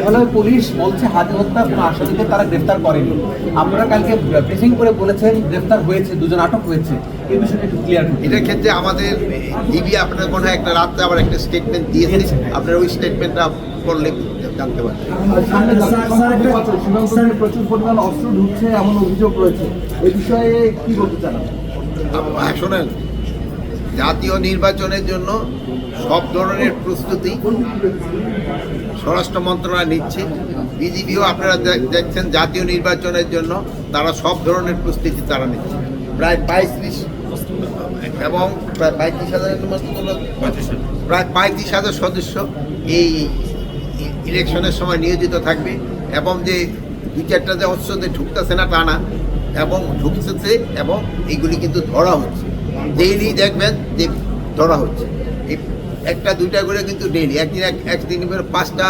হলে পুলিশ বলছে হাদি হত্যার কোনো আসামিকে তারা গ্রেফতার করেনি। আপনারা কালকে ব্রিফিং করে বলেছেন গ্রেফতার হয়েছে, দুজন আটক হয়েছে, এই বিষয়টা একটু ক্লিয়ার করুন। এটার ক্ষেত্রে আমাদের ডিবি আপনার মনে হয় একটা রাত্রে আবার একটা স্টেটমেন্ট দিয়েছে, আপনারা ওই স্টেটমেন্টটা পড়লে জানতে পারবেন। প্রচুর পরিমাণ অস্ত্র ঢুকছে এমন অভিযোগ রয়েছে, এই বিষয়ে কি বলতে চান? শোনেন, জাতীয় নির্বাচনের জন্য সব ধরনের প্রস্তুতি স্বরাষ্ট্র মন্ত্রণালয় নিচ্ছে। বিজিবিও আপনারা দেখছেন জাতীয় নির্বাচনের জন্য তারা সব ধরনের প্রস্তুতি তারা নিচ্ছে। প্রায় 35 এবং প্রায় 35,000 সদস্য এই ইলেকশনের সময় নিয়োজিত থাকবে, এবং যে 2-4টা যে অস্ত্রতে ঢুকতেছে না তা না, এবং ঢুকতেছে, এবং এইগুলি কিন্তু ধরা হচ্ছে। ডেইলি দেখবেন যে ধরা হচ্ছে, এই 1-2টা করে কিন্তু ডেইলি, একদিন করে 5টা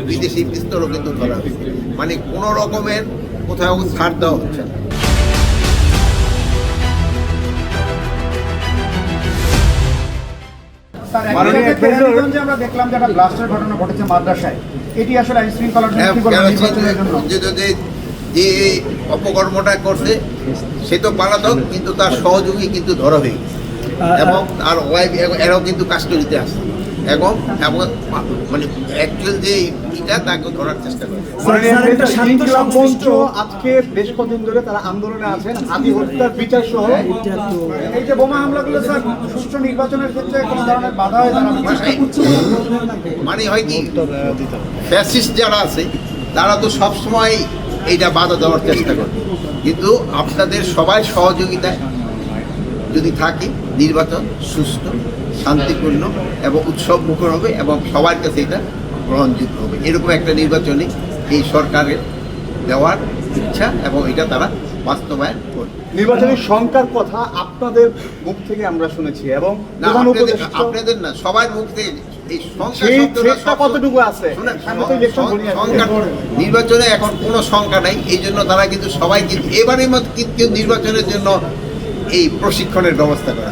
বিদেশি পিস্তলও কিন্তু ধরা হচ্ছে। মানে কোনো রকমের কোথাও ছাড় দেওয়া হচ্ছে না। আমরা দেখলাম যে একটা ব্লাস্টের ঘটনা ঘটেছে মাদ্রাসায়, এটি আসলে আইন শৃঙ্খলার যে অপকর্মটা করছে সে তো পলাতক, কিন্তু তার সহযোগী কিন্তু ধরা হয়ে গেছে, এবং তার ওয়াইফ এরাও কিন্তু কাস্টডিতে আসছে, এবং মানে অ্যাকচুয়াল যে এটা তাকে ধরার চেষ্টা করে। আজকে বেশ কদিন ধরে তারা আন্দোলনে আছেন হাদি হত্যার বিচার সহ। এই যে বোমা হামলাগুলো স্যার সুষ্ঠু নির্বাচনের ক্ষেত্রে কোন ধরনের বাধা হয়ে মানে হয় কি, ফ্যাসিস্ট যারা আছে তারা তো সবসময় এইটা বাধা দেওয়ার চেষ্টা করে, কিন্তু আপনাদের সবাই সহযোগিতায় যদি থাকে নির্বাচন সুষ্ঠু, শান্তিপূর্ণ এবং উৎসব মুখর হবে, এবং সবার কাছে এটা গ্রহণযোগ্য হবে। এরকম একটা নির্বাচনে এই সরকারের দেওয়ার ইচ্ছা, এবং এটা তারা বাস্তবায়ন করবে। নির্বাচনের সংখ্যার কথা আপনাদের মুখ থেকে আমরা শুনেছি, এবং আপনাদের না, সবার মুখ থেকে এই সংখ্যা কতটুকু আছে? নির্বাচনে এখন কোনো সংখ্যা নাই, এই জন্য তারা কিন্তু সবাই কিন্তু এবারের মতো কিন্তু নির্বাচনের জন্য এই প্রশিক্ষণের ব্যবস্থা করা।